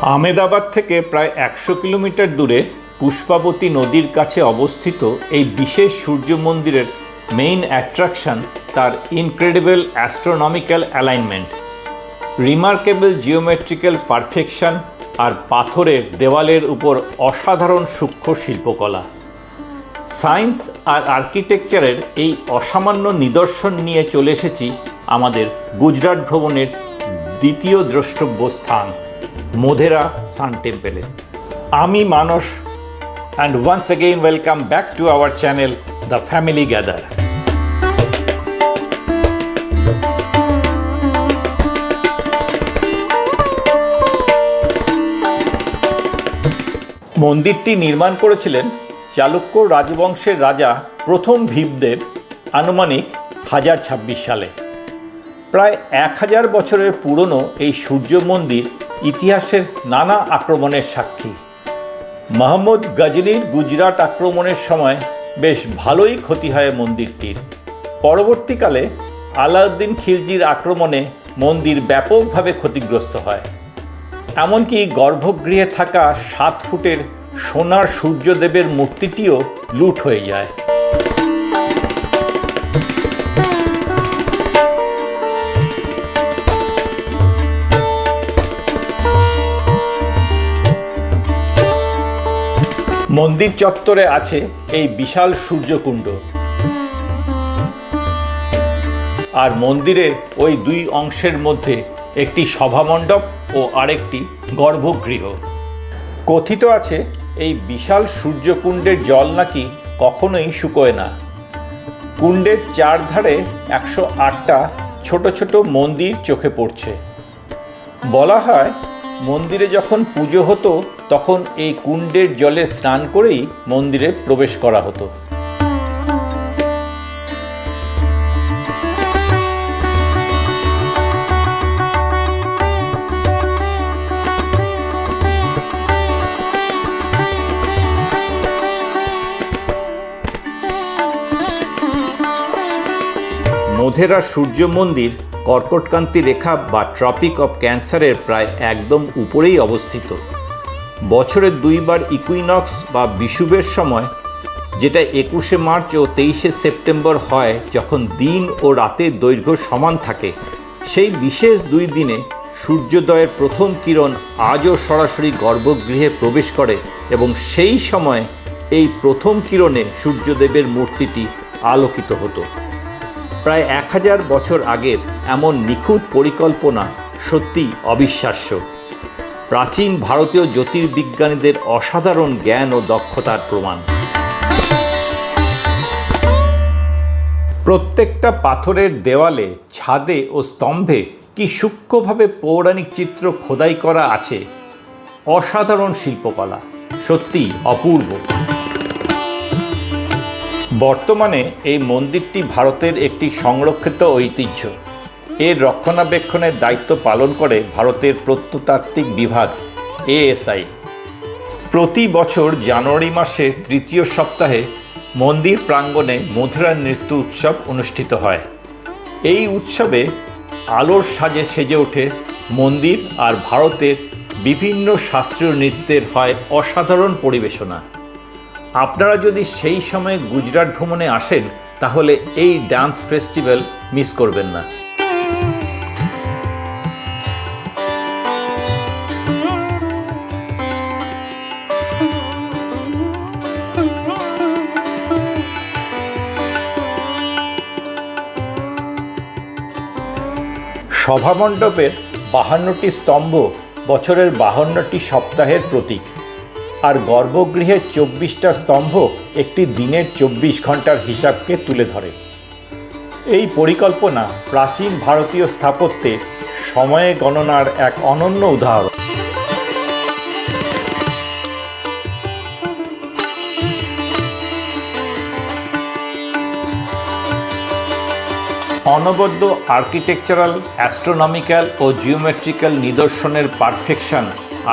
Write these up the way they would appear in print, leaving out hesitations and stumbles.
আহমেদাবাদ থেকে প্রায় 100 কিলোমিটার দূরে পুষ্পাবতী নদীর কাছে অবস্থিত এই বিশেষ সূর্য মন্দিরের মেইন অ্যাট্রাকশন তার incredible astronomical alignment, remarkable geometrical perfection আর পাথরের দেওয়ালের উপর অসাধারণ সূক্ষ্ম শিল্পকলা। সায়েন্স আর আর্কিটেকচারের এই অসামান্য নিদর্শন নিয়ে চলে এসেছি আমাদের গুজরাট ভ্রমণের দ্বিতীয় দ্রষ্টব্য স্থান মোধেরা সান টেম্পলে। আমি মানস, and once again welcome back to our channel The Family Gather. মন্দিরটি নির্মাণ করেছিলেন চালুক্য রাজবংশের রাজা প্রথম ভীমদেব আনুমানিক 1026 সালে। প্রায় 1000 বছরের পুরনো এই সূর্য মন্দির ইতিহাসের নানা আক্রমণের সাক্ষী। মোহাম্মদ গজনীর গুজরাট আক্রমণের সময় বেশ ভালোই ক্ষতি হয় মন্দিরটির। পরবর্তীকালে আলাউদ্দিন খিলজির আক্রমণে মন্দির ব্যাপকভাবে ক্ষতিগ্রস্ত হয়। এমনকি গর্ভগৃহে থাকা 7 ফুটের সোনার সূর্যদেবের মূর্তিটিও লুট হয়ে যায়। মন্দির চত্বরে আছে এই বিশাল সূর্যকুণ্ড, আর মন্দিরের ওই দুই অংশের মধ্যে একটি সভামণ্ডপ ও আরেকটি গর্ভগৃহ। কথিত আছে এই বিশাল সূর্যকুণ্ডের জল নাকি কখনোই শুকোয় না। কুণ্ডের চারধারে 108টা ছোট ছোট মন্দির চোখে পড়ছে। বলা হয় মন্দিরে যখন পুজো হতো তখন এই কুণ্ডের জলে স্নান করেই মন্দিরে প্রবেশ করা হতো। মোধেরা সূর্য মন্দির কর্কটক্রান্তি রেখা বা ট্রপিক অফ ক্যান্সারের প্রায় একদম উপরেই অবস্থিত। বছরে 2 বার ইকুইনক্স বা বিষুবের সময়, যেটা 21শে মার্চ ও 23শে সেপ্টেম্বর হয়, যখন দিন ও রাতের দৈর্ঘ্য সমান থাকে, সেই বিশেষ 2 দিনে সূর্যোদয়ের প্রথম কিরণ আজও সরাসরি গর্ভগৃহে প্রবেশ করে এবং সেই সময় এই প্রথম কিরণে সূর্যদেবের মূর্তিটি আলোকিত হতো। প্রায় 1000 বছর আগের এমন নিখুঁত পরিকল্পনা সত্যি অবিশ্বাস্য। প্রাচীন ভারতীয় জ্যোতির্বিজ্ঞানীদের অসাধারণ জ্ঞান ও দক্ষতার প্রমাণ। প্রত্যেকটা পাথরের দেওয়ালে, ছাদে ও স্তম্ভে কি সূক্ষ্মভাবে পৌরাণিক চিত্র খোদাই করা আছে। অসাধারণ শিল্পকলা, সত্যি অপূর্ব। বর্তমানে এই মন্দিরটি ভারতের একটি সংরক্ষিত ঐতিহ্য। এর রক্ষণাবেক্ষণের দায়িত্ব পালন করে ভারতের প্রত্নতাত্ত্বিক বিভাগ ASI। প্রতি বছর জানুয়ারি মাসের 3য় সপ্তাহে মন্দির প্রাঙ্গণে মোধেরা নৃত্য উৎসব অনুষ্ঠিত হয়। এই উৎসবে আলোর সাজে সেজে ওঠে মন্দির, আর ভারতের বিভিন্ন শাস্ত্রীয় নৃত্যের হয় অসাধারণ পরিবেশনা। আপনারা যদি সেই সময় গুজরাট ভ্রমণে আসেন তাহলে এই ডান্স ফেস্টিভ্যাল মিস করবেন না। সভামণ্ডপের 52টি স্তম্ভ বছরের 52টি সপ্তাহের প্রতীক, আর গর্ভগৃহের 24টা স্তম্ভ একটি দিনের 24 ঘন্টার হিসাবকে তুলে ধরে। এই পরিকল্পনা প্রাচীন ভারতীয় স্থাপত্যের সময়ে গণনার এক অনন্য উদাহরণ। অনবদ্য আর্কিটেকচারাল, অ্যাস্ট্রোনমিক্যাল ও জিওমেট্রিক্যাল নিদর্শনের পারফেকশন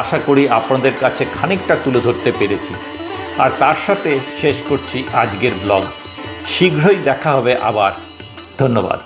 আশা করি আপনাদের কাছে খানিকটা তুলে ধরতে পেরেছি। আর তার সাথে শেষ করছি আজকের ব্লগ। শীঘ্রই দেখা হবে আবার। ধন্যবাদ।